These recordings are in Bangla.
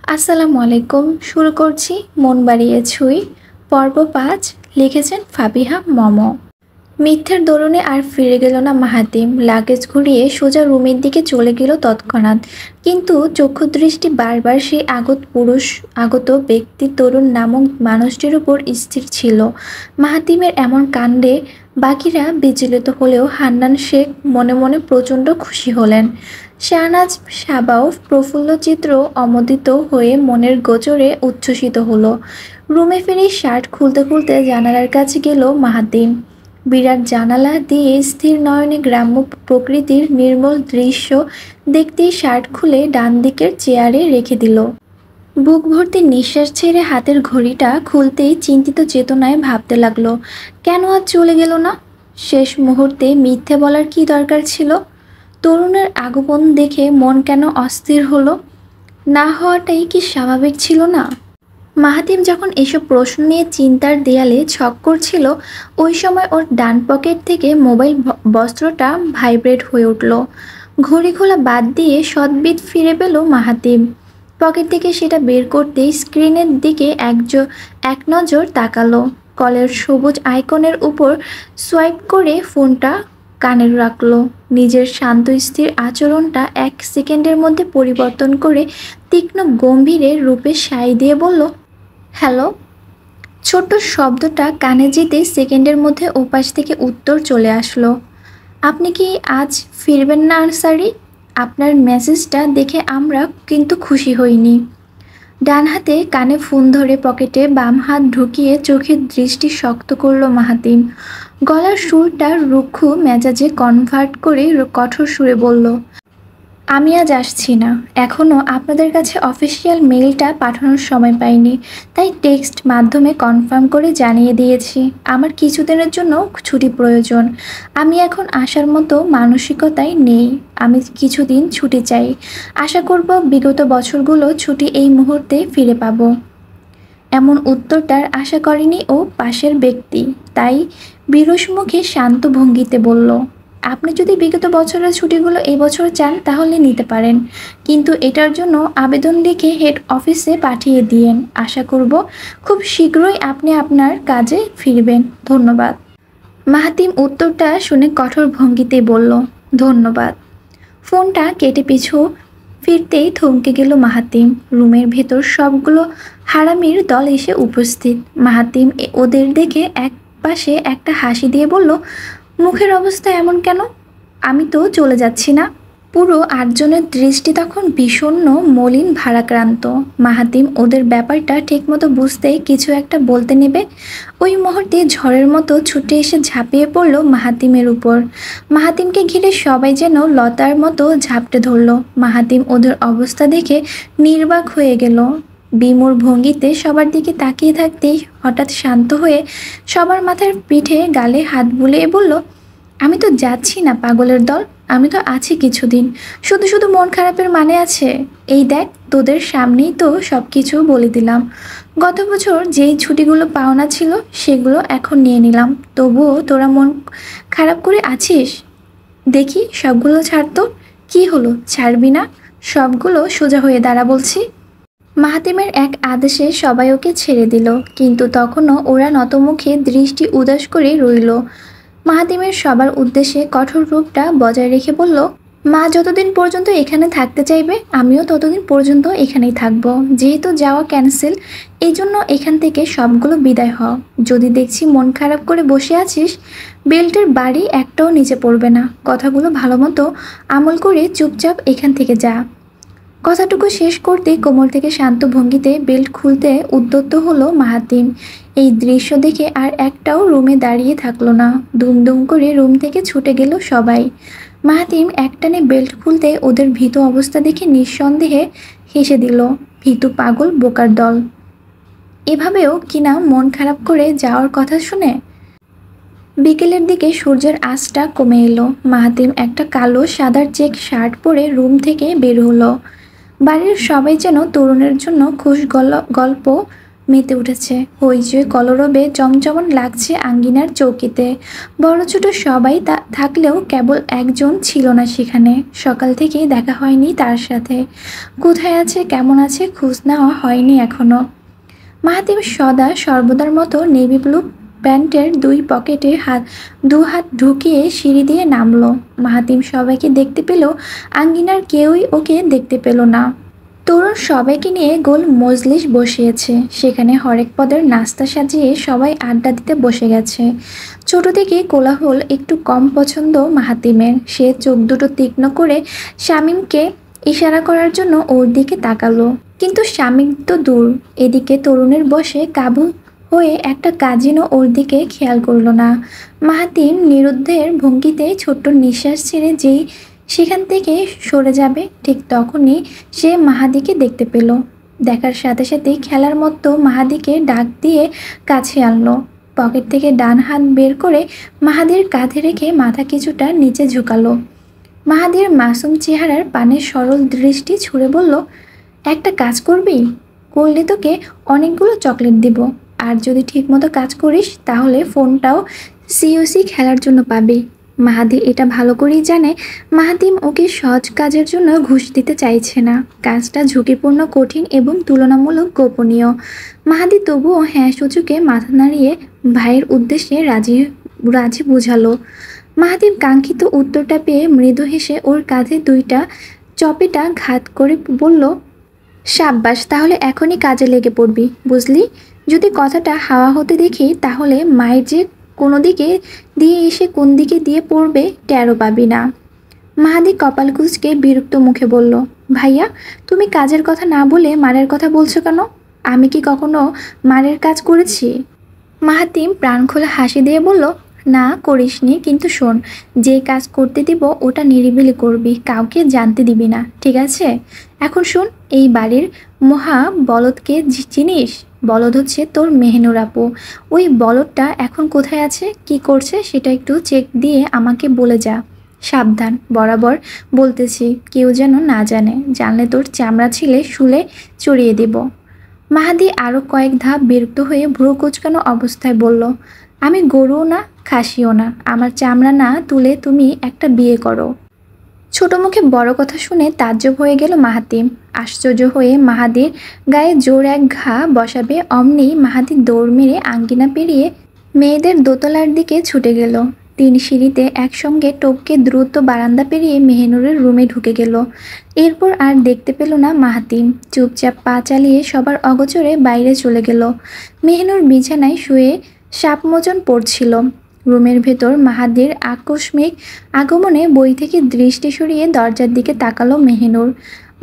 আসসালামু আলাইকুম। শুরু করছি মন বাড়িয়ে ছুঁই পর্ব ৫। লিখেছেন ফাবিহা মম। মিথ্যার দরুনে আর ফিরে গেল না মাহাতিম। লাগেজ ঘুরিয়ে সোজা রুমের দিকে চলে গেল তৎক্ষণাৎ। কিন্তু চক্ষুদৃষ্টি বারবার সেই আগত ব্যক্তি তরুণ নামক মানুষটির উপর স্থির ছিল। মাহাতিমের এমন কাণ্ডে বাকিরা বিচলিত হলেও হান্নান শেখ মনে মনে প্রচণ্ড খুশি হলেন। শাহনাজ সাবাও প্রফুল্লচিত্র অমোদিত হয়ে মনের গোচরে উচ্ছ্বসিত হলো। রুমে ফিরে শার্ট খুলতে খুলতে জানালার কাছে গেল মাহাতিম। বিরাট জানালা দিয়ে স্থির নয়নে গ্রাম্য প্রকৃতির নির্মল দৃশ্য দেখতেই শার্ট খুলে ডান দিকের চেয়ারে রেখে দিল। বুক ভর্তি নিঃশ্বাস ছেড়ে হাতের ঘড়িটা খুলতেই চিন্তিত চেতনায় ভাবতে লাগলো, কেন আজ চলে গেল না? শেষ মুহূর্তে মিথ্যে বলার কি দরকার ছিল? তরুণের আগমন দেখে মন কেন অস্থির হলো? না হওয়াটাই কি স্বাভাবিক ছিল না? মাহাতিম যখন এসব প্রশ্ন নিয়ে চিন্তার দেয়ালে ছক করছিল, ওই সময় ওর ডান পকেট থেকে মোবাইল বস্ত্রটা ভাইব্রেট হয়ে উঠল। ঘড়ি খোলা বাদ দিয়ে সদ্বিদ ফিরে পেল মাহাতিম। পকেট থেকে সেটা বের করতেই স্ক্রিনের দিকে এক নজর তাকালো। কলের সবুজ আইকনের উপর সোয়াইপ করে ফোনটা কানে রাখলো। নিজের শান্ত স্থির আচরণটা ১ সেকেন্ডের মধ্যে পরিবর্তন করে তীক্ষ্ণ গম্ভীরে রূপে সায় দিয়ে বলল, হ্যালো। ছোট্ট শব্দটা কানে যেতেই সেকেন্ডের মধ্যে ওপাশ থেকে উত্তর চলে আসলো, আপনি কি আজ ফিরবেন না আনসারি? আপনার মেসেজটা দেখে আমরা কিন্তু খুশি হইনি। ডান হাতে কানে ফোন ধরে পকেটে বাম হাত ঢুকিয়ে চোখের দৃষ্টি শক্ত করল মাহাতিম। গলার সুরটা রুক্ষ মেজাজে কনভার্ট করে কঠোর সুরে বলল, আমি আজ আসছি না। এখনও আপনাদের কাছে অফিসিয়াল মেইলটা পাঠানোর সময় পাইনি, তাই টেক্সট মাধ্যমে কনফার্ম করে জানিয়ে দিয়েছি আমার কিছুদিনের জন্য ছুটি প্রয়োজন। আমি এখন আসার মতো মানসিকতায় নেই। আমি কিছুদিন ছুটি চাই। আশা করব বিগত বছরগুলো ছুটি এই মুহূর্তে ফিরে পাব। এমন উত্তরটার আশা করেনি ও পাশের ব্যক্তি, তাই বিরস মুখে শান্ত ভঙ্গিতে বলল, আপনি যদি বিগত বছরের ছুটিগুলো এই বছর চান তাহলে নিতে পারেন, কিন্তু এটার জন্য আবেদন লিখে হেড অফিসে পাঠিয়ে দিয়েন। আশা করব খুব শীঘ্রই আপনি আপনার কাজে ফিরবেন। ধন্যবাদ। মাহাতিম উত্তরটা শুনে কঠোর ভঙ্গিতে বলল, ধন্যবাদ। ফোনটা কেটে পিছু ফিরতেই থমকে গেল মাহাতিম। রুমের ভেতর সবগুলো হারামির দল এসে উপস্থিত। মাহাতিম ওদের দেখে এক পাশে একটা হাসি দিয়ে বলল, মুখের অবস্থা এমন কেন? আমি তো চলে যাচ্ছি না। পুরো ৮ জনের দৃষ্টি তখন বিষণ্ণ মলিন ভারাক্রান্ত। মাহাতিম ওদের ব্যাপারটা ঠিকমতো বুঝতেই কিছু একটা বলতে নেবে, ওই মুহূর্তে ঝড়ের মতো ছুটে এসে ঝাঁপিয়ে পড়ল মাহাতিমের উপর। মাহাতিমকে ঘিরে সবাই যেন লতার মতো ঝাপটে ধরল। মাহাতিম ওদের অবস্থা দেখে নির্বাক হয়ে গেল। বিমূঢ় ভঙ্গিতে সবার দিকে তাকিয়ে থাকতেই হঠাৎ শান্ত হয়ে সবার মাথার পিঠে গালে হাত বুলিয়ে বলল, আমি তো যাচ্ছি না পাগলের দল। আমি তো আছি কিছুদিন। শুধু শুধু মন খারাপের মানে আছে? এই দেখ, তোদের সামনেই তো সব কিছু বলে দিলাম। গত বছর যেই ছুটিগুলো পাওনা ছিল সেগুলো এখন নিয়ে নিলাম, তবুও তোরা মন খারাপ করে আছিস। দেখি সবগুলো ছাড়তো। কি হলো, ছাড়বি না? সবগুলো সোজা হয়ে দাঁড়া বলছি। মাহাতিমের এক আদেশে সবাই ওকে ছেড়ে দিল, কিন্তু তখনও ওরা নতমুখে দৃষ্টি উদাস করে রইল। মাহাতিমের সবার উদ্দেশ্যে কঠোর রূপটা বজায় রেখে বলল, মা যতদিন পর্যন্ত এখানে থাকতে চাইবে আমিও ততদিন পর্যন্ত এখানেই থাকব। যেহেতু যাওয়া ক্যান্সেল, এই জন্য এখান থেকে সবগুলো বিদায় হ। যদি দেখছি মন খারাপ করে বসে আছিস, বেল্টের বাড়ি একটাও নিচে পড়বে না। কথাগুলো ভালো মতো আমল করে চুপচাপ এখান থেকে যা। কথাটুকু শেষ করতেই কোমর থেকে শান্ত ভঙ্গিতে বেল্ট খুলতে উদ্যত হলো মাহাতিম। এই দৃশ্য দেখে আর একটাও রুমে দাঁড়িয়ে থাকলো না। দুম করে রুম থেকে ছুটে গেল সবাই। মাহাতিম একটানে বেল্ট খুলতে ওদের ভীত অবস্থা দেখে নিঃসন্দেহে হেসে দিল। ভীতু পাগল বোকার দল, এভাবেও কিনা মন খারাপ করে যাওয়ার কথা শুনে। বিকেলের দিকে সূর্যের আঁচটা কমে এলো। মাহাতিম একটা কালো সাদার চেক শার্ট পরে রুম থেকে বের হলো। বাড়ির সবাই যেন তরুণের জন্য খুশ গল্প মেতে উঠেছে। হইচই কলরবে জমজমন লাগছে আঙ্গিনার চৌকিতে। বড় ছোট সবাই থাকলেও কেবল একজন ছিল না সেখানে। সকাল থেকেই দেখা হয়নি তার সাথে। কোথায় আছে, কেমন আছে খোঁজ নেওয়া হয়নি এখনো। মাহাতিম সদা সর্বদার মতো নেভি ব্লু প্যান্টের দু হাত ঢুকিয়ে সিঁড়ি দিয়ে নামলো। মাহাতিম সবাইকে দেখতে পেল, আঙ্গিনার কেউই ওকে দেখতে পেল না। তরুণ সবাইকে নিয়ে গোল মজলিস বসিয়েছে। সেখানে হরেক পদের নাস্তা সাজিয়ে সবাই আড্ডা দিতে বসে গেছে। ছোট থেকে কোলাহল একটু কম পছন্দ মাহাতিমের। সে চোখ দুটো তীক্ষ্ণ করে শামীমকে ইশারা করার জন্য ওর দিকে তাকালো, কিন্তু শামীম তো দূর। এদিকে তরুণের বসে কাবু হয়ে একটা কাজিনও ওর দিকে খেয়াল করলো না। মাহাতিম নিরুদ্ধের ভঙ্গিতে ছোট্ট নিঃশ্বাস ছেড়ে যেই সেখান থেকে সরে যাবে, ঠিক তখনই সে মাহাদিকে দেখতে পেল। দেখার সাথে সাথেই খেলার মতো মাহাদিকে ডাক দিয়ে কাছে আনলো। পকেট থেকে ডান হাত বের করে মাহাদির কাঁধে রেখে মাথা কিছুটা নিচে ঝুঁকালো। মাহাদির মাসুম চেহারার পানে সরল দৃষ্টি ছুঁড়ে বলল, একটা কাজ করবি? করলে তোকে অনেকগুলো চকলেট দিব। আর যদি ঠিকমতো কাজ করিস তাহলে ফোনটাও সিওসি খেলার জন্য পাবি। মাহাদি এটা ভালো করেই জানে মাহাতিম ওকে সহজ কাজের জন্য ঘুষ দিতে চাইছে না। কাজটা ঝুঁকিপূর্ণ, কঠিন এবং তুলনামূলক গোপনীয়। মাহাদি তবুও হ্যাঁ সূচকে মাথা নাড়িয়ে ভাইয়ের উদ্দেশ্যে রাজি বোঝালো। মাহাতিম কাঙ্ক্ষিত উত্তরটা পেয়ে মৃদু হেসে ওর কাঁধে দুইটা চপেটা ঘাত করে বলল, সাব্বাস, তাহলে এখনই কাজে লেগে পড়বি, বুঝলি? যদি কথাটা হাওয়া হতে দেখি তাহলে মায়ের যে কোনো দিকে দিয়ে এসে কোন দিকে দিয়ে পড়বে টেরও পাবি না। মাহাদি কপাল কুঁচকে বিরক্ত মুখে বলল, ভাইয়া, তুমি কাজের কথা না বলে মারের কথা বলছো কেন? আমি কি কখনো মারের কাজ করেছি? মাহাতিম প্রাণ খোলা হাসি দিয়ে বলল, না করিসনি, কিন্তু শোন, যে কাজ করতে দিব ওটা নিরিবিলি করবি, কাউকে জানতে দিবি না, ঠিক আছে? এখন শোন, এই বাড়ির মহা বলদকে চিনিস? বলদ হচ্ছে তোর মেহনুর আপু। ওই বলদটা এখন কোথায় আছে, কি করছে সেটা একটু চেক দিয়ে আমাকে বলে যা। সাবধান, বরাবর বলতেছি, কেউ যেন না জানে। জানলে তোর চামড়া ছিলে শুলে চড়িয়ে দেব। মাহাদি আরও কয়েক ধাপ বিরক্ত হয়ে ভ্রু কুঁচকানো অবস্থায় বলল, আমি গরুও না, খাসিও না। আমার চামড়া না তুলে তুমি একটা বিয়ে করো। ছোট মুখে বড় কথা শুনে তাজ্জব হয়ে গেল মাহাতিম। আশ্চর্য হয়ে মাহাদির গায়ে জোর এক ঘা বসাবে অমনি মাহাদি দৌড় মেরে আঙ্গিনা পেরিয়ে মেয়েদের দোতলার দিকে ছুটে গেল। 3 সিঁড়িতে একসঙ্গে টপকে দ্রুত বারান্দা পেরিয়ে মেহনুরের রুমে ঢুকে গেল। এরপর আর দেখতে পেল না মাহাতিম। চুপচাপ পা চালিয়ে সবার অগোচরে বাইরে চলে গেল। মেহনুর বিছানায় শুয়ে সাপমোচন পড়ছিল। রুমের ভেতর মাহাদির আকস্মিক আগমনে বই থেকে দৃষ্টি সরিয়ে দরজার দিকে তাকালো মেহনুর।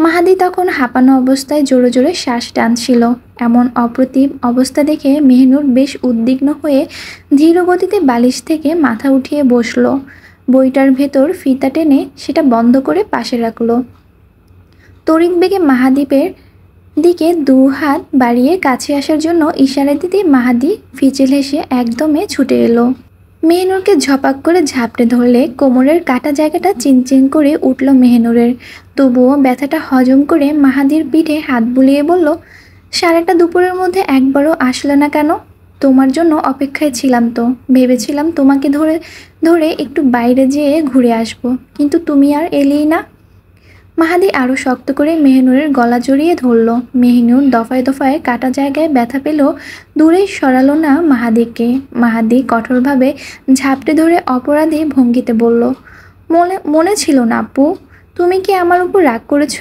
মাহাদি তখন হাঁপানো অবস্থায় জোরে জোরে শ্বাস টানছিল। এমন অপ্রতিভ অবস্থা দেখে মেহনুর বেশ উদ্বিগ্ন হয়ে ধীর গতিতে বালিশ থেকে মাথা উঠিয়ে বসল। বইটার ভেতর ফিতা টেনে সেটা বন্ধ করে পাশে রাখলো। তড়িৎ বেগে মাহাদীপের দিকে 2 হাত বাড়িয়ে কাছে আসার জন্য ইশারা দিতে মাহাদি ফিচেল হেসে একদমে ছুটে এলো। মেহনুরকে ঝপাক করে ঝাপটে ধরলে কোমরের কাটা জায়গাটা চিনচিন করে উঠল মেহনুরের। তবুও ব্যথাটা হজম করে মাহাদির পিঠে হাত বুলিয়ে বলল, সারাটা দুপুরের মধ্যে একবারও আসলে না কেন? তোমার জন্য অপেক্ষায় ছিলাম তো। ভেবেছিলাম তোমাকে ধরে ধরে একটু বাইরে যেয়ে ঘুরে আসবো, কিন্তু তুমি আর এলেই না। মাহাদি আরও শক্ত করে মেহনুরের গলা জড়িয়ে ধরল। মেহনুর দফায় দফায় কাটা জায়গায় ব্যথা পেল, দূরে সরালো না মাহাদিকে। মাহাদি কঠোরভাবে ঝাপটে ধরে অপরাধী ভঙ্গিতে বলল, মনে ছিল না আপু? তুমি কি আমার উপর রাগ করেছ?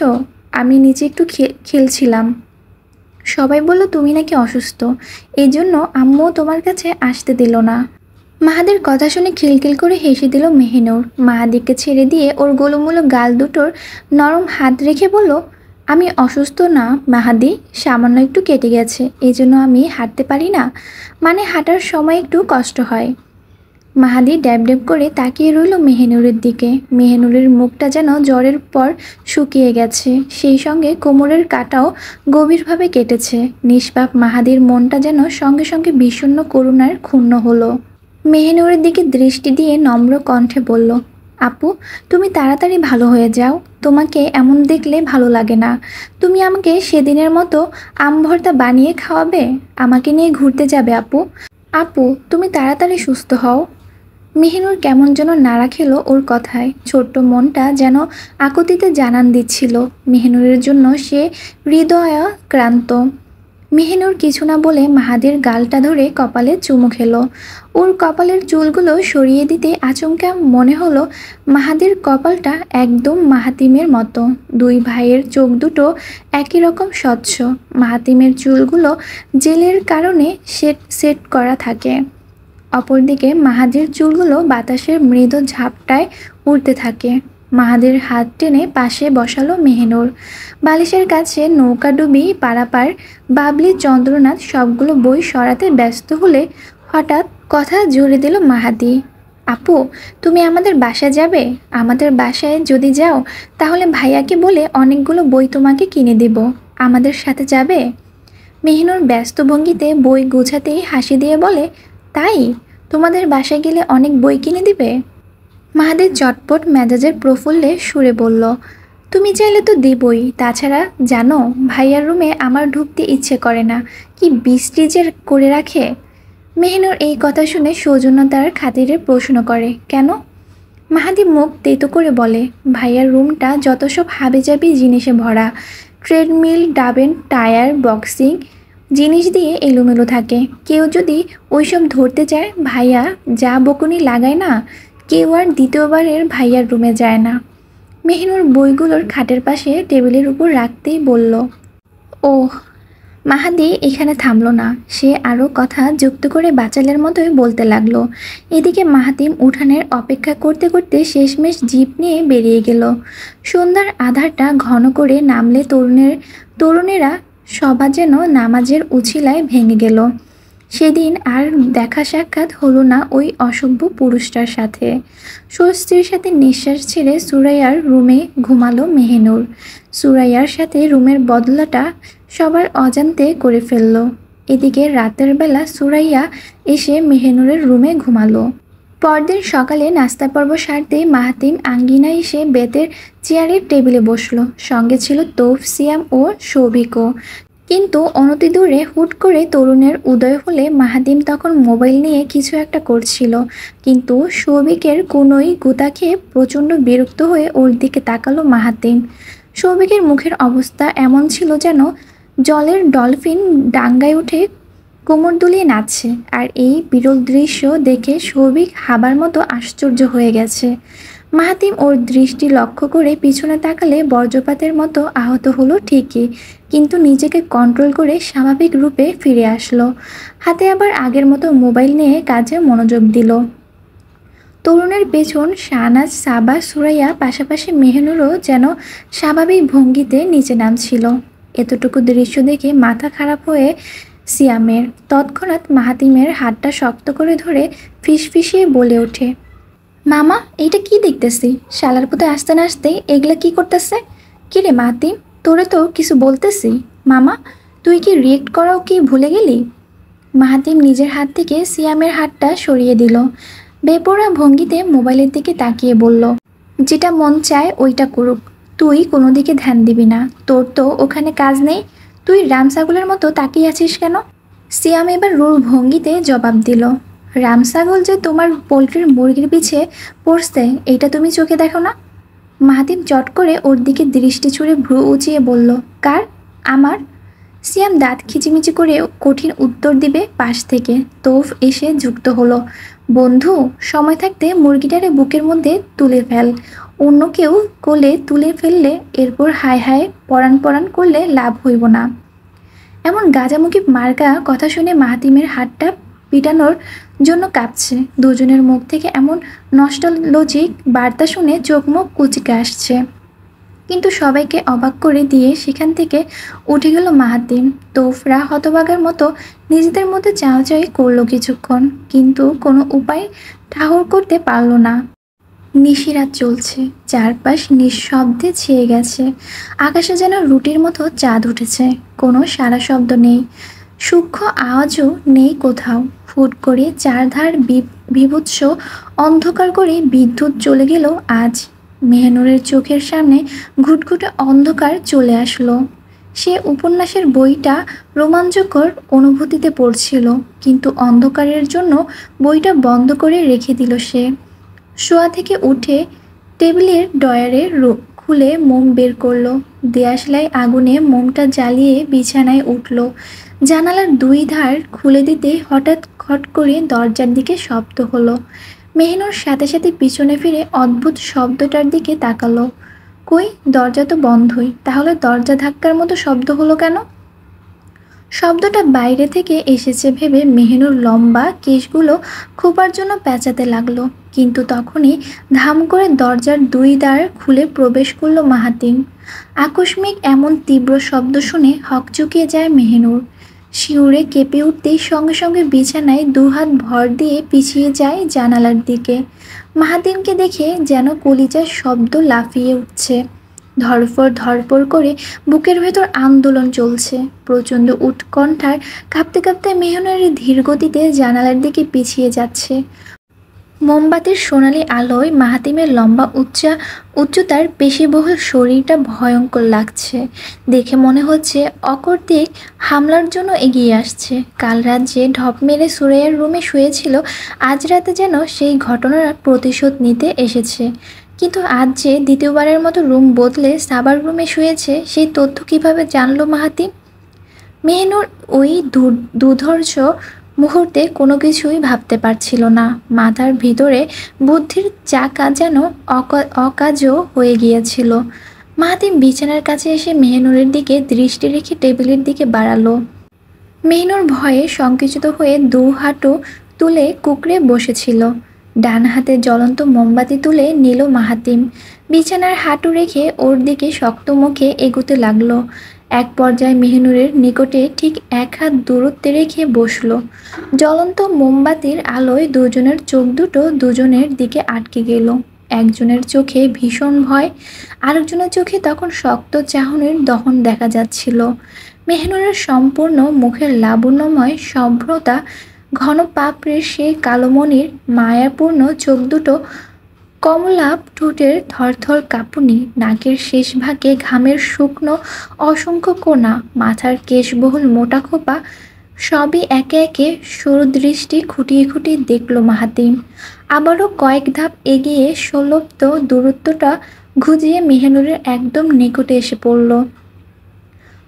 আমি নিচে একটু খেলছিলাম। সবাই বলল তুমি নাকি অসুস্থ, এই জন্য আম্মুও তোমার কাছে আসতে দিল না। মাহাদির কথা শুনে খিলখিল করে হেসে দিল মেহনুর। মাহাদিকে ছেড়ে দিয়ে ওর গোলুমুলো গাল দুটোর নরম হাত রেখে বলল, আমি অসুস্থ না মাহাদি, সামান্য একটু কেটে গেছে, এই জন্য আমি হাঁটতে পারি না, মানে হাঁটার সময় একটু কষ্ট হয়। মাহাদি ড্যাব ড্যাব করে তাকিয়ে রইল মেহনুরের দিকে। মেহনুরের মুখটা যেন জ্বরের পর শুকিয়ে গেছে, সেই সঙ্গে কোমরের কাটাও গভীরভাবে কেটেছে। নিষ্পাপ মাহাদির মনটা যেন সঙ্গে সঙ্গে বিষণ্ণ করুণার ক্ষুণ্ণ হলো। মেহনুরের দিকে দৃষ্টি দিয়ে নম্র কণ্ঠে বলল, আপু, তুমি তাড়াতাড়ি ভালো হয়ে যাও। তোমাকে এমন দেখলে ভালো লাগে না। তুমি আমাকে সেদিনের মতো আম ভর্তা বানিয়ে খাওয়াবে, আমাকে নিয়ে ঘুরতে যাবে আপু। আপু, তুমি তাড়াতাড়ি সুস্থ হও। মেহিনুর কেমন যেন নাড়া খেলো ওর কথায়। ছোট্ট মনটা যেন আকুতিতে জানান দিচ্ছিল মেহিনুরের জন্য সে হৃদয়াক্রান্ত। মেহিনুর কিছু না বলে মাহাদির গালটা ধরে কপালে চুমু খেলো। ওর কপালের চুলগুলো সরিয়ে দিতে আচমকা মনে হলো মাহাদির কপালটা একদম মাহাতিমের মতো। দুই ভাইয়ের চোখ দুটো একই রকম স্বচ্ছ। মাহাতিমের চুলগুলো জেলের কারণে সেট সেট করা থাকে। অপরদিকে মাহাদির চুলগুলো বাতাসের মৃদু ঝাপটায় উড়তে থাকে। মাহাদির হাত টেনে পাশে বসালো মেহিনুর। বালিশের কাছে নৌকাডুবি পারাপার বাবলি চন্দ্রনাথ সবগুলো বই সরাতে ব্যস্ত হলে হঠাৎ কথা জুড়ে দিল মাহাদি। আপু, তুমি আমাদের বাসায় যাবে? আমাদের বাসায় যদি যাও তাহলে ভাইয়াকে বলে অনেকগুলো বই তোমাকে কিনে দেব। আমাদের সাথে যাবে? মেহিনুর ব্যস্ত ভঙ্গিতে বই গুছাতেই হাসি দিয়ে বলে, তাই? তোমাদের বাসায় গেলে অনেক বই কিনে দিবে? মাহাদির চটপট মেজাজের প্রফুল্লে সুরে বলল, তুমি চাইলে তো দিবই। তাছাড়া জানো, ভাইয়ার রুমে আমার ঢুকতে ইচ্ছে করে না, কি বৃষ্টি যে করে রাখে। মেহিনুর এই কথা শুনে সৌজন্যতার খাতিরে প্রশ্ন করে, কেন? মাহাদি মুখ তেতো করে বলে, ভাইয়ার রুমটা যত সব হাবিজাবি জিনিসে ভরা। ট্রেডমিল, ডাবেন, টায়ার, বক্সিং জিনিস দিয়ে এলোমেলো থাকে। কেউ যদি ওইসব ধরতে চায়, ভাইয়া যা বকুনি লাগায় না, কেউ আর দ্বিতীয়বারের ভাইয়ার রুমে যায় না। মেহিনুর বইগুলোর খাটের পাশে টেবিলের উপর রাখতেই বলল, ওহ। মাহাদি এখানে থামল না। সে আরও কথা যুক্ত করে বাচালের মতোই বলতে লাগলো। এদিকে মাহাতিম উঠানের অপেক্ষা করতে করতে শেষমেশ জিপ নিয়ে বেরিয়ে গেল। সন্ধ্যার আধারটা ঘন করে নামলে তরুণেরা সবার যেন নামাজের উছিলায় ভেঙে গেল। সেদিন আর দেখা সাক্ষাৎ হলো না ওই অসভ্য পুরুষটার সাথে। স্বস্তির সাথে নিঃশ্বাস ছেড়ে সুরাইয়ার রুমে ঘুমালো মেহিনুর। সুরাইয়ার সাথে রুমের বদলাটা সবার অজান্তে করে ফেলল। এদিকে রাতের বেলা সুরাইয়া এসে মেহিনুরের রুমে ঘুমালো। পরদিন সকালে নাস্তা পর্ব সারতেই মাহাতিম আঙ্গিনায় এসে বেতের চেয়ারের টেবিলে বসলো। সঙ্গে ছিল তৌফ, সিয়াম ও সৌভিকও। কিন্তু অনতিদূরে হুট করে তরুণের উদয় হলে মাহাতিম তখন মোবাইল নিয়ে কিছু একটা করছিল। কিন্তু সৌভিকের কোনোই গুতা খেয়ে প্রচণ্ড বিরক্ত হয়ে ওর দিকে তাকালো মাহাতিম। সৌভিকের মুখের অবস্থা এমন ছিল যেন জলের ডলফিন ডাঙ্গায় উঠে কোমর দুলিয়ে নাচছে। আর এই বিরল দৃশ্য দেখে সৌভিক হাবার মতো আশ্চর্য হয়ে গেছে। মাহাতিম ওর দৃষ্টি লক্ষ্য করে পিছনে তাকালে বজ্রপাতের মতো আহত হলো ঠিকই, কিন্তু নিজেকে কন্ট্রোল করে স্বাভাবিক রূপে ফিরে আসলো। হাতে আবার আগের মতো মোবাইল নিয়ে কাজে মনোযোগ দিল। তরুণের পেছন শাহনাজ, সাবা, সুরাইয়া, পাশাপাশি মেহনুরও যেন স্বাভাবিক ভঙ্গিতে নিচে নামছিল। এতটুকু দৃশ্য দেখে মাথা খারাপ হয়ে সিয়ামের। তৎক্ষণাৎ মাহাতিমের হাতটা শক্ত করে ধরে ফিসফিসিয়ে বলে ওঠে, মামা, এইটা কি দেখতেছি? শালার পুতে আসতে না আসতেই এগুলা কি করতেছে? কিরে মাহাতিম, তোরে তো কিছু বলতেছি। মামা, তুই কি রিয়েক্ট করাও কি ভুলে গেলি? মাহাতিম নিজের হাত থেকে সিয়ামের হাতটা সরিয়ে দিল। বেপরোয়া ভঙ্গিতে মোবাইলের দিকে তাকিয়ে বলল, যেটা মন চায় ওইটা করুক, তুই কোনো দিকে ধ্যান দিবি না। তোর তো ওখানে কাজ নেই, তুই রামছাগলের মতো তাকিয়ে আছিস কেন? সিয়াম এবার রুর ভঙ্গিতে জবাব দিল, রামছাগল যে তোমার পোলট্রির মুরগির পিছে পড়ছে এইটা তুমি চোখে দেখো না? মাহাতিম চট করে ওর দিকে দৃষ্টি ছুড়ে ভ্রু উঁচিয়ে বলল, কার? আমার? সিয়াম দাঁত খিচিমিচি করে কঠিন উত্তর দিবে পাশ থেকে। তৌফ এসে যুক্ত হলো, বন্ধু, সময় থাকতে মুরগিটারে বুকের মধ্যে তুলে ফেল। অন্য কেউ কোলে তুলে ফেললে এরপর হায় হায় পরাণ পরাণ করলে লাভ হইব না। এমন গাজামুখী মার্কা কথা শুনে মাহাতিমের হাতটা পিটানোর জন্য কাঁপছে। দুজনের মুখ থেকে এমন নস্টালজিক বার্তা শুনে চোখ মুখ কুচকে আসছে। কিন্তু সবাইকে অবাক করে দিয়ে সেখান থেকে উঠে গেল মাহাতিম। তৌফরা হতবাগার মতো নিজেদের মধ্যে চাওয়াচাই করলো কিছুক্ষণ, কিন্তু কোনো উপায় ঠাহর করতে পারল না। নিশিরাত চলছে, চারপাশ নিঃশব্দে ছেয়ে গেছে। আকাশে যেন রুটির মতো চাঁদ উঠেছে। কোনো সারা শব্দ নেই, সূক্ষ্ম আওয়াজও নেই কোথাও। হুট করে চারধার বিভৎস অন্ধকার করে বিদ্যুৎ চলে গেল আজ। মেহনুরের চোখের সামনে ঘুটঘুটে অন্ধকার চলে আসলো। সে উপন্যাসের বইটা রোমাঞ্চকর অনুভূতিতে পড়ছিল, কিন্তু অন্ধকারের জন্য বইটা বন্ধ করে রেখে দিল সে। শোয়া থেকে উঠে টেবিলের ডয়ারে খুলে মোম বের করলো। দেয়াশলাই আগুনে মোমটা জ্বালিয়ে বিছানায় উঠল। জানালার দুই ধার খুলে দিতে হঠাৎ খট করে দরজার দিকে শব্দ হলো। মেহনুর সাথে সাথে পিছনে ফিরে অদ্ভুত শব্দটার দিকে তাকালো। কই, দরজা তো বন্ধই, তাহলে দরজা ধাক্কার মতো শব্দ হলো কেন? শব্দটা বাইরে থেকে এসেছে ভেবে মেহনুর লম্বা কেশগুলো খোপার জন্য পেঁচাতে লাগলো, কিন্তু তখনই ধাম করে দরজার দুই দ্বার খুলে প্রবেশ করলো মাহাতিম। আকস্মিক এমন তীব্র শব্দ শুনে হকচকিয়ে যায় মেহনুর। শিউরে কেঁপে উঠতেই সঙ্গে সঙ্গে বিছানায় দুহাত ভর দিয়ে পিছিয়ে যায় জানালার দিকে। মাহাতিমকে দেখে যেন কলিজার শব্দ লাফিয়ে উঠছে। ধরফর ধরফর করে বুকের ভেতর আন্দোলন চলছে। প্রচণ্ড উৎকণ্ঠার কাঁপতে কাঁপতে মেহনুর ধীর গতিতে জানালার দিকে পিছিয়ে যাচ্ছে। মোমবাতির সোনালি আলোয় মাহাতিমের লম্বা উচ্চতার পেশিবহুল শরীরটা ভয়ঙ্কর লাগছে। দেখে মনে হচ্ছে অকর্তৃক হামলার জন্য এগিয়ে আসছে। কাল রাত যে ঢপ মেরে সুরাইয়ার রুমে শুয়েছিল, আজ রাতে যেন সেই ঘটনার প্রতিশোধ নিতে এসেছে। কিন্তু আজ যে দ্বিতীয়বারের মতো রুম বদলে সাবার রুমে শুয়েছে, সেই তথ্য কিভাবে জানলো মাহাতিম? মেহনুর ওই দুর্ধর্ষ মুহূর্তে কোনো কিছুই ভাবতে পারছিল না। মাথার ভিতরে বুদ্ধির চাকা যেন অকাজও হয়ে গিয়েছিল। মাহাতিম বিছানার কাছে এসে মেহনুরের দিকে দৃষ্টি রেখে টেবিলের দিকে বাড়ালো। মেহনুর ভয়ে সংকুচিত হয়ে দু হাঁটু তুলে কুঁকড়ে বসেছিল। ডান হাতে জ্বলন্ত মোমবাতি তুলে নিল মাহাতিম। বিছানার হাঁটু রেখে ওর দিকে শক্ত মুখে এগোতে লাগলো। এক পর্যায়ে মেহনুরের নিকটে ঠিক এক হাত দূরত্বে রেখে বসল। জ্বলন্ত মোমবাতির আলোয় দুজনের চোখ দুটো দুজনের দিকে আটকে গেল। একজনের চোখে ভীষণ ভয়, আরেকজনের চোখে তখন শক্ত চাহনির দহন দেখা যাচ্ছিল। মেহনুরের সম্পূর্ণ মুখের লাবণ্যময় সভ্রতা, ঘন পাপড়ির সেই কালোমণির মায়াপূর্ণ চোখ দুটো, কমলাভ ঠোঁটের থরথর কাঁপুনি, নাকের শেষ ভাগে ঘামের শুকনো অসংখ্য কোনা, মাথার কেশবহুল মোটা খোপা, সবই একে একে সরুদৃষ্টি খুঁটিয়ে খুঁটিয়ে দেখল মাহাতিম। আবারও কয়েক ধাপ এগিয়ে সুলপ্ত দূরত্বটা ঘুচিয়ে মেহনুরের একদম নিকটে এসে পড়ল।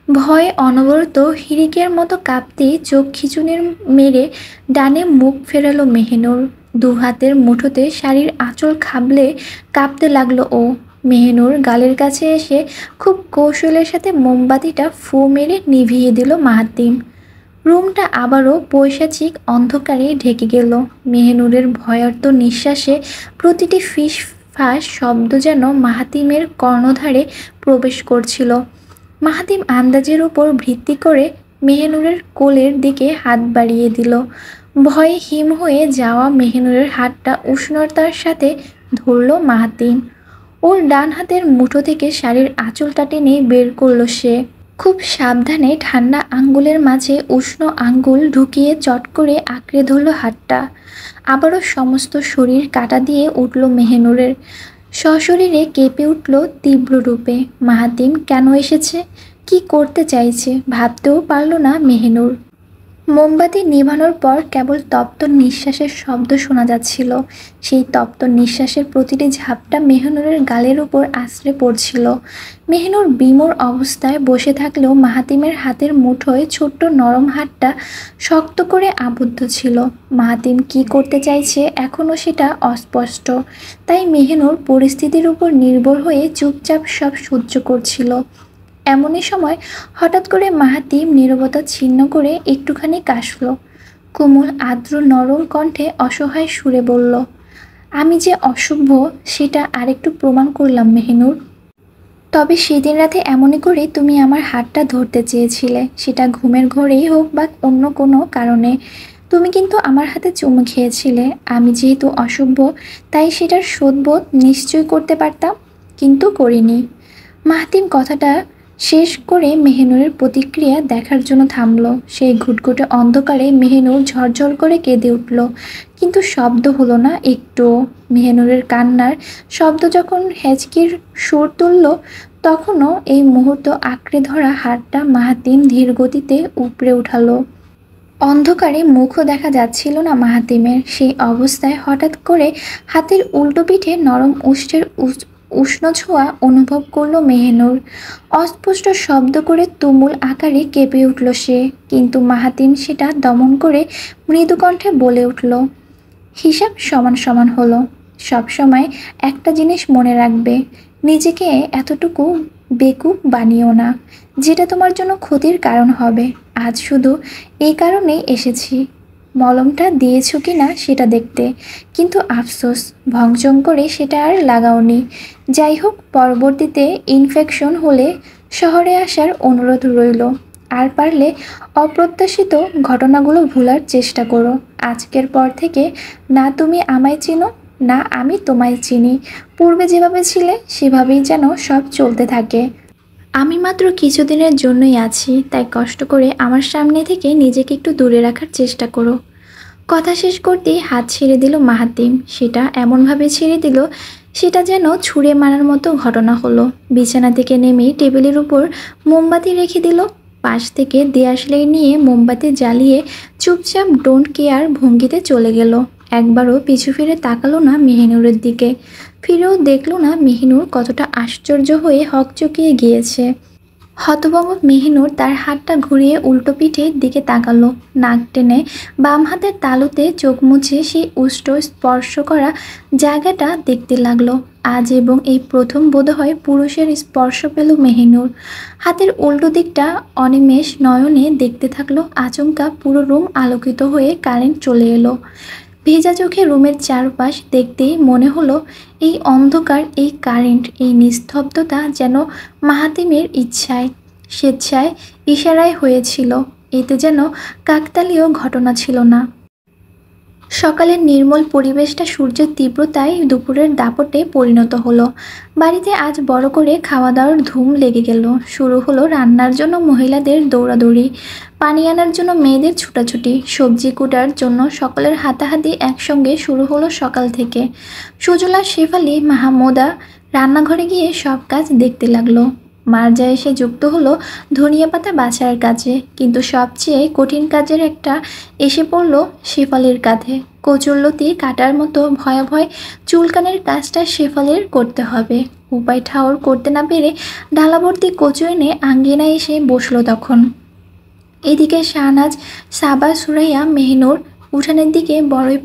ভয়ে অনবরত হিড়িকের মতো কাঁপতে চোখ খিঁচুনির মেরে ডানে মুখ ফেরালো মেহনুর। দু হাতের মুঠোতে শাড়ির আঁচল খাবলে কাঁপতে লাগলো ও। মেহনুর গালের কাছে এসে খুব কৌশলের সাথে মোমবাতিটা ফু মেরে নিভিয়ে দিল মাহাতিম। রুমটা আবারও পৈশাচিক অন্ধকারে ঢেকে গেল। মেহনুরের ভয়ার্ত নিঃশ্বাসে প্রতিটি ফিস ফাঁস শব্দ যেন মাহাতিমের কর্ণধারে প্রবেশ করছিল। মাহাতিম আন্দাজের উপর ভিত্তি করে মেহনুরের কোলের দিকে হাত বাড়িয়ে দিল। ভয়ে হিম হয়ে যাওয়া মেহনুরের হাতটা উষ্ণতার সাথে ধরল মাহাতিম। ওর ডান হাতের মুঠো থেকে শাড়ির আঁচলটা টেনে বের করলো সে। খুব সাবধানে ঠান্ডা আঙ্গুলের মাঝে উষ্ণ আঙ্গুল ঢুকিয়ে চট করে আঁকড়ে ধরল হাতটা। আবারও সমস্ত শরীর কাটা দিয়ে উঠল মেহনুরের। সশরীরে কেঁপে উঠল তীব্র রূপে। মাহাতিম কেন এসেছে, কি করতে চাইছে ভাবতেও পারল না মেহনুর। মোমবাতি নিভানোর পর কেবল তপ্ত নিঃশ্বাসের শব্দ শোনা যাচ্ছিল। সেই তপ্ত নিঃশ্বাসের প্রতিটি ঝাপটা মেহনুরের গালের উপর আছড়ে পড়ছিল। মেহনুর বিমূঢ় অবস্থায় বসে থাকলেও মাহাতিমের হাতের মুঠোয় ছোট্ট নরম হাতটা শক্ত করে আবদ্ধ ছিল। মাহাতিম কি করতে চাইছে এখনও সেটা অস্পষ্ট, তাই মেহনুর পরিস্থিতির উপর নির্ভর হয়ে চুপচাপ সব সহ্য করছিল। এমনই সময় হঠাৎ করে মাহাতিম নীরবতা ছিন্ন করে একটুখানি কাশল। কোমল আর্দ্র নরম কণ্ঠে অসহায় সুরে বলল, আমি যে অসভ্য সেটা আরেকটু প্রমাণ করলাম মেহনুর। তবে সেদিন রাতে এমনই করে তুমি আমার হাতটা ধরতে চেয়েছিলে, সেটা ঘুমের ঘোরেই হোক বা অন্য কোনো কারণে। তুমি কিন্তু আমার হাতে চুমু খেয়েছিলে। আমি যেহেতু অসভ্য, তাই সেটার শোধবোধ নিশ্চয় করতে পারতাম, কিন্তু করিনি। মাহাতিম কথাটা শেষ করে মেহনুরের প্রতিক্রিয়া দেখার জন্য থামল। সেই ঘুটঘুটে অন্ধকারে মেহনুর ঝরঝর করে কেঁদে উঠল। কিন্তু শব্দ হলো না একটু। মেহেনুরের কান্নার শব্দ যখন হেঁচকির সুর তুলল, তখনও এই মুহূর্ত আঁকড়ে ধরা হাতটা মাহাতিম ধীর গতিতে উপড়ে উঠালো। অন্ধকারে মুখও দেখা যাচ্ছিল না মাহাতিমের। সেই অবস্থায় হঠাৎ করে হাতের উল্টো পিঠে নরম উষ্ঠের উষ্ণ ছোঁয়া অনুভব করলো মেহেনুর। অস্পষ্ট শব্দ করে তুমুল আকারে কেঁপে উঠল সে, কিন্তু মাহাতিম সেটা দমন করে মৃদু কণ্ঠে বলে উঠল, হিসাব সমান সমান হলো। সবসময় একটা জিনিস মনে রাখবে, নিজেকে এতটুকু বেকুব বানিও না যেটা তোমার জন্য ক্ষতির কারণ হবে। আজ শুধু এই কারণেই এসেছি, মলমটা দিয়েছো কি না সেটা দেখতে, কিন্তু আফসোস ভংচং করে সেটা আর লাগাওনি। যাই হোক, পরবর্তীতে ইনফেকশন হলে শহরে আসার অনুরোধ রইল। আর পারলে অপ্রত্যাশিত ঘটনাগুলো ভোলার চেষ্টা করো। আজকের পর থেকে না তুমি আমায় চিনো, না আমি তোমায় চিনি। পূর্বে যেভাবে ছিলে সেভাবেই যেন সব চলতে থাকে। আমি মাত্র কিছুদিনের জন্যই আছি, তাই কষ্ট করে আমার সামনে থেকে নিজেকে একটু দূরে রাখার চেষ্টা করো। কথা শেষ করতেই হাত ছেড়ে দিল মাহাতিম। সেটা এমনভাবে ছেড়ে দিল, সেটা যেন ছুঁড়ে মারার মতো ঘটনা হলো। বিছানা থেকে নেমেই টেবিলের উপর মোমবাতি রেখে দিল। পাশ থেকে দেয়াশলাই নিয়ে মোমবাতি জ্বালিয়ে চুপচাপ ডোন্ট কেয়ার ভঙ্গিতে চলে গেল। একবারও পিছু ফিরে তাকালো না মেহিনুরের দিকে। ফিরেও দেখল না মেহিনুর কতটা আশ্চর্য হয়ে হকচকিয়ে গিয়েছে। হতভম্ব মেহিনুর তার হাতটা ঘুরিয়ে উল্টো পিঠের দিকে তাকালো। নাক টেনে বাম হাতের তালুতে চোখ মুছে সেই উষ্ণ স্পর্শ করা জায়গাটা দেখতে লাগলো। আজ এবং এই প্রথম বোধহয় পুরুষের স্পর্শ পেল মেহিনুর। হাতের উল্টো দিকটা অনিমেষ নয়নে দেখতে থাকলো। আচমকা পুরো রুম আলোকিত হয়ে কারেন্ট চলে এলো। ভেজা চোখে রুমের চারপাশ দেখতেই মনে হলো এই অন্ধকার, এই কারেন্ট, এই নিস্তব্ধতা যেন মাহাতিমের ইচ্ছায়, স্বেচ্ছায়, ইশারায় হয়েছিল। এতে যেন কাকতালীয় ঘটনা ছিল না। সকালের নির্মল পরিবেশটা সূর্যের তীব্রতায় দুপুরের দাপটে পরিণত হলো। বাড়িতে আজ বড় করে খাওয়া দাওয়ার ধুম লেগে গেল। শুরু হলো রান্নার জন্য মহিলাদের দৌড়াদৌড়ি, পানি আনার জন্য মেয়েদের ছুটাছুটি, সবজি কুটার জন্য সকলের হাতাহাতি একসঙ্গে শুরু হলো সকাল থেকে। সুজলা, শেফালি, মাহমুদা রান্নাঘরে গিয়ে সব কাজ দেখতে লাগলো। মার্জা এসে যুক্ত হলো ধনিয়া পাতা বাছার কাজে, কিন্তু সবচেয়ে কঠিন কাজের একটা এসে পড়ল শেফালির কাঁধে। কচুরলতি কাটার মতো ভয়াবহ চুলকানের কাজটা শেফালির করতে হবে। উপায় ঠাউর করতে না পেরে ডালাভর্তি কচু এনে আঙ্গিনায় এসে বসলো তখন। এদিকে শাহনাজ, সাবা, সুরাইয়া, মেহিনুর উঠানের দিকে বড়ই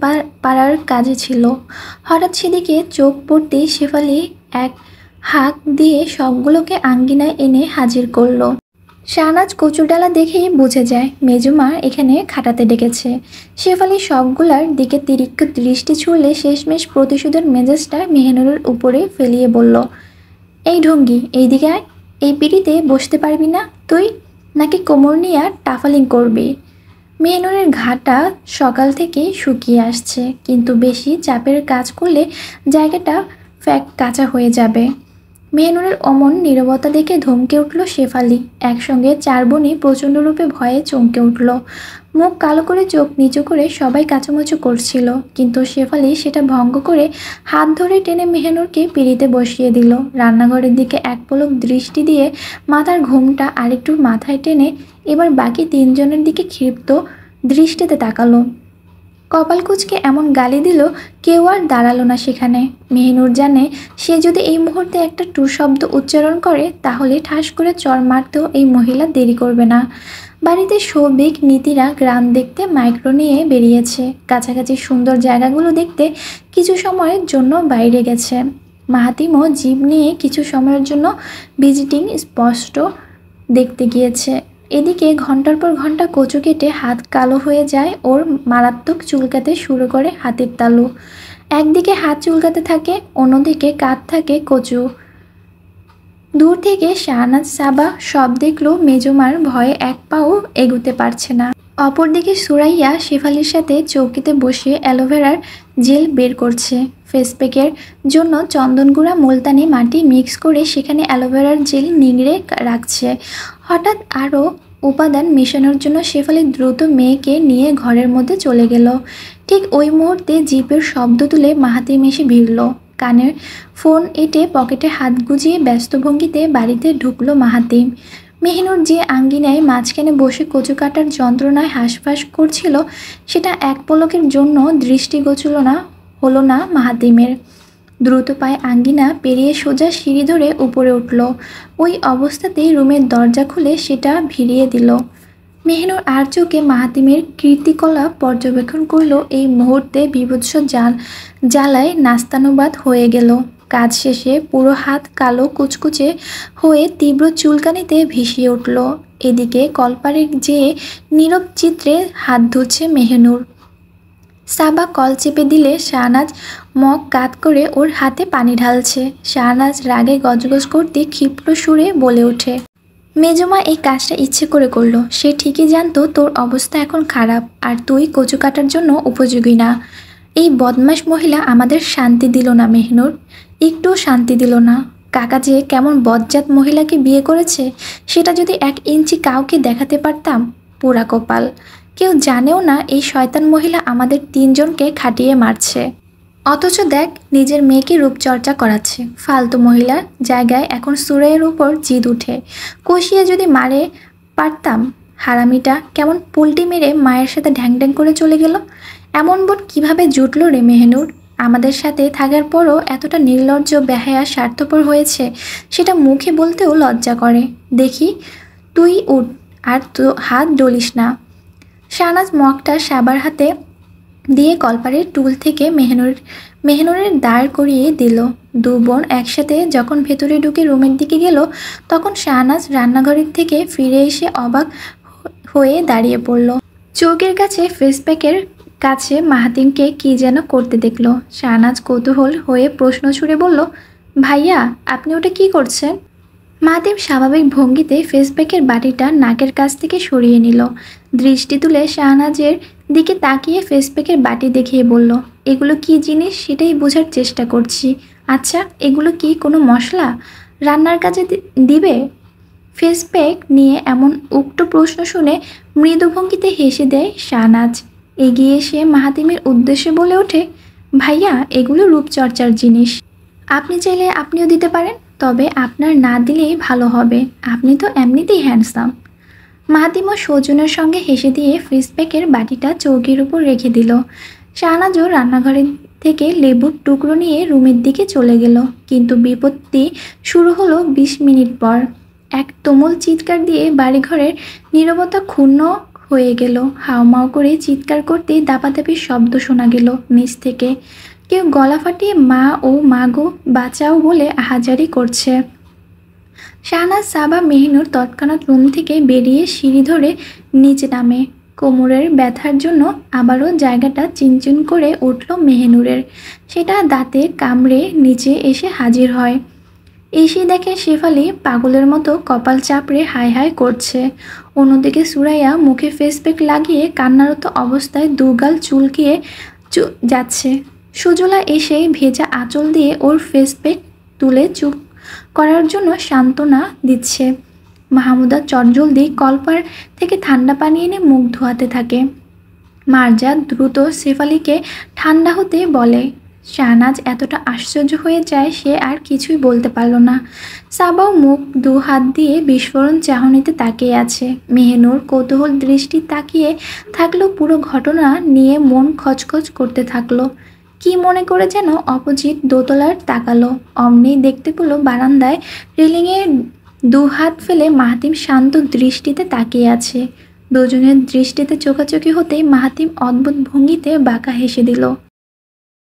পাড়ার কাজে ছিল। হঠাৎ সেদিকে চোখ পড়তেই শেফালি এক হাঁক দিয়ে সবগুলোকে আঙ্গিনায় এনে হাজির করলো। শাহনাজ কচুর ডালা দেখেই বুঝে যায় মেজমা এখানে খাটাতে ডেকেছে। শেফালি সবগুলার দিকে তিরিক্ষ দৃষ্টি ছুড়লে শেষমেশ প্রতিশোধের মেজাজটা মেহিনুরের উপরে ফেলিয়ে বলল, এই ঢঙ্গি, এইদিকে আয়। এই পিড়িতে বসতে পারবি না তুই, নাকি কোমর নিয়ে টাফালিং করবি? মেহিনুরের ঘাটা সকাল থেকে শুকিয়ে আসছে, কিন্তু বেশি চাপের কাজ করলে জায়গাটা কাঁচা হয়ে যাবে। মেহিনুরের অমন নীরবতা দেখে ধমকে উঠল শেফালি। একসঙ্গে চার বোনই প্রচণ্ড রূপে ভয়ে চমকে উঠল। মুখ কালো করে চোখ নিচু করে সবাই কাচুমাচু করছিল, কিন্তু শেফালি সেটা ভঙ্গ করে হাত ধরে টেনে মেহিনুরকে পিড়িতে বসিয়ে দিল। রান্নাঘরের দিকে এক পলক দৃষ্টি দিয়ে মাথার ঘুমটা আরেকটু মাথায় টেনে এবার বাকি তিনজনের দিকে ক্ষিপ্ত দৃষ্টিতে তাকালো। কপাল কুঁচকে এমন গালি দিল, কেউ আর দাঁড়ালো না সেখানে। মেহিনুর জানে সে যদি এই মুহূর্তে একটা টু শব্দ উচ্চারণ করে তাহলে ঠাস করে চড় মারতেও এই মহিলা দেরি করবে না। বাড়িতে সৌভিক, নীতিরা গ্রাম দেখতে মাইক্রো নিয়ে বেরিয়েছে। কাছাকাছি সুন্দর জায়গাগুলো দেখতে কিছু সময়ের জন্য বাইরে গেছে। মাহাতিমও জিপ নিয়ে কিছু সময়ের জন্য ভিজিটিং স্পষ্ট দেখতে গিয়েছে। এদিকে ঘন্টার পর ঘন্টা কচু কেটে হাত কালো হয়ে যায় ওর। মারাত্মক চুলকাতে শুরু করে হাতের তালু। একদিকে হাত চুলকাতে থাকে, অন্যদিকে কাঁধ থাকে কচু। দূর থেকে শাহনাজ, সাবা সব দেখলো মেজমার ভয়ে এক পাও এগুতে পারছে না। অপরদিকে সুরাইয়া শেফালির সাথে চৌকিতে বসে অ্যালোভেরার জেল বের করছে। ফেস প্যাকের জন্য চন্দনগুঁড়া, মুলতানি মাটি মিক্স করে সেখানে অ্যালোভেরার জেল নিংড়ে রাখছে। হঠাৎ আরও উপাদান মেশানোর জন্য শেফালি দ্রুত মেয়েকে নিয়ে ঘরের মধ্যে চলে গেল। ঠিক ওই মুহূর্তে জিপের শব্দ তুলে মাহাতিম এসে ভিড়ল। কানের ফোন এঁটে পকেটে হাত গুজিয়ে ব্যস্ত ভঙ্গিতে বাড়িতে ঢুকলো মাহাতিম। মেহিনুর যে আঙ্গিনায় মাঝখানে বসে কচু কাটার যন্ত্রণায় হাঁসফাঁস করছিল, সেটা এক পলকের জন্য দৃষ্টিগোচর হলো না মাহাতিমের। দ্রুত পায়ে আঙ্গিনা পেরিয়ে সোজা সিঁড়ি ধরে উপরে উঠল। ওই অবস্থাতেই রুমের দরজা খুলে সেটা ভিড়িয়ে দিল। মেহিনুর আর চোখে মাহাতিমের কীর্তিকলাপ পর্যবেক্ষণ করল। এই মুহূর্তে বীভৎস জ্বালায় নাস্তানুবাদ হয়ে গেল। কাজ শেষে পুরো হাত কালো কুচকুচে হয়ে তীব্র চুলকানিতে ভিসিয়ে উঠল। এদিকে কলপারে যেয়ে নীরব চিত্রে হাত ধুচ্ছে মেহিনুর। সাবা কল চেপে দিলে শাহনাজ মগ কাত করে ওর হাতে পানি ঢালছে। শাহনাজ রাগে গজগজ করতে ক্ষিপ্র সুরে বলে ওঠে, মেজমা এই কাজটা ইচ্ছে করে করলো। সে ঠিকই জানতো তোর অবস্থা এখন খারাপ, আর তুই কচু কাটার জন্য উপযোগী না। এই বদমাশ মহিলা আমাদের শান্তি দিল না মেহিনুর, একটুও শান্তি দিল না। কাকা যে কেমন বজ্জাত মহিলাকে বিয়ে করেছে, সেটা যদি 1 ইঞ্চি কাউকে দেখাতে পারতাম। পোড়া কপাল, কেউ জানেও না এই শয়তান মহিলা আমাদের 3 জনকে খাটিয়ে মারছে। অথচ দেখ, নিজের মেয়েকে রূপচর্চা করাচ্ছে। ফালতু মহিলার জায়গায় এখন সুরাইয়ের উপর জিদ উঠে। কষিয়ে যদি মারে পারতাম। হারামিটা কেমন পুলটি মেরে মায়ের সাথে ঢ্যাং ঢ্যাং করে চলে গেল। এমন বোন কিভাবে জুটল রে মেহিনুর? আমাদের সাথে থাকার পরও এতটা নির্লজ্জ, বেহায়া, স্বার্থপর হয়েছে, সেটা মুখে বলতেও লজ্জা করে। দেখি তুই উঠ, আর তো হাত ডলিস না। শাহনাজ মগটা সাবার হাতে দিয়ে কলপারের টুল থেকে মেহিনুরের দাঁড় করিয়ে দিল। 2 বোন একসাথে যখন ভেতরে ঢুকে রুমের দিকে গেল, তখন শাহনাজ রান্নাঘরের থেকে ফিরে এসে অবাক হয়ে দাঁড়িয়ে পড়ল। চৌকির কাছে ফেস প্যাকের কাছে মাহাতিমকে কি যেন করতে দেখল। শাহনাজ কৌতূহল হয়ে প্রশ্ন ছুড়ে বলল, ভাইয়া আপনি ওটা কি করছেন? মাহাতিম স্বাভাবিক ভঙ্গিতে ফেস প্যাকের বাটিটা নাকের কাছ থেকে সরিয়ে নিল। দৃষ্টি তুলে শাহনাজের দিকে তাকিয়ে ফেস প্যাকের বাটি দেখিয়ে বলল, এগুলো কি জিনিস সেটাই বোঝার চেষ্টা করছি। আচ্ছা, এগুলো কি কোনো মশলা? রান্নার কাজে দিবে? ফেস প্যাক নিয়ে এমন উক্ত প্রশ্ন শুনে মৃদু ভঙ্গিতে হেসে দেয় শাহনাজ। এগিয়ে এসে মাহাতিমের উদ্দেশ্যে বলে ওঠে, ভাইয়া এগুলো রূপচর্চার জিনিস, আপনি চাইলে আপনিও দিতে পারেন, তবে আপনার না দিলেই ভালো হবে। আপনি তো এমনিতেই হ্যান্ডসাম। মাহাতিমও সৌজন্যের সঙ্গে হেসে দিয়ে ফেস প্যাকের বাটিটা চৌকির উপর রেখে দিল। শাহনাজও রান্নাঘরের থেকে লেবুর টুকরো নিয়ে রুমের দিকে চলে গেল। কিন্তু বিপত্তি শুরু হলো 20 মিনিট পর। এক তুমুল চিৎকার দিয়ে বাড়িঘরের নীরবতা ক্ষুণ্ণ হয়ে গেল। হাউমাউ করে চিৎকার করতে দাপাদাপির শব্দ শোনা গেল নিচ থেকে। কেউ গলা ফাটিয়ে মা ও মা গো বাঁচাও বলে আহাজারি করছে। শাহনাজ, সাবা, মেহিনুর তৎক্ষণাৎ রুম থেকে বেরিয়ে সিঁড়ি ধরে নিচে নামে। কোমরের ব্যথার জন্য আবারও জায়গাটা চিনচিন করে উঠল মেহিনুরের। সেটা দাঁতে কামড়ে নিচে এসে হাজির হয়। এসে দেখে শেফালি পাগলের মতো কপাল চাপড়ে হায় হায় করছে। অন্যদিকে সুরাইয়া মুখে ফেস প্যাক লাগিয়ে কান্নারত অবস্থায় 2 গাল চুলকিয়ে যাচ্ছে। সুজলা এসে ভেজা আঁচল দিয়ে ওর ফেস প্যাক তুলে চুপ করার জন্য সান্ত্বনা দিচ্ছে। মাহমুদা চটজলদি কলপার থেকে ঠান্ডা পানি এনে মুখ ধোয়াতে থাকে। মারজা দ্রুত শেফালিকে ঠান্ডা হতে বলে। শাহনাজ এতটা আশ্চর্য হয়ে যায় সে আর কিছুই বলতে পারল না। সাবাও মুখ 2 হাত দিয়ে বিস্ফোরণ চাহনিতে তাকিয়ে আছে। মেহিনুর কৌতূহল দৃষ্টি তাকিয়ে থাকলো। পুরো ঘটনা নিয়ে মন খচখচ করতে থাকলো। কি মনে করে যেন অপোজিট দোতলার তাকালো। অমনি দেখতে পেল বারান্দায় রেলিংয়ে 2 হাত ফেলে মাহাতিম শান্ত দৃষ্টিতে তাকিয়ে আছে। দুজনের দৃষ্টিতে চোখাচোখি হতেই মাহাতিম অদ্ভুত ভঙ্গিতে বাঁকা হেসে দিল।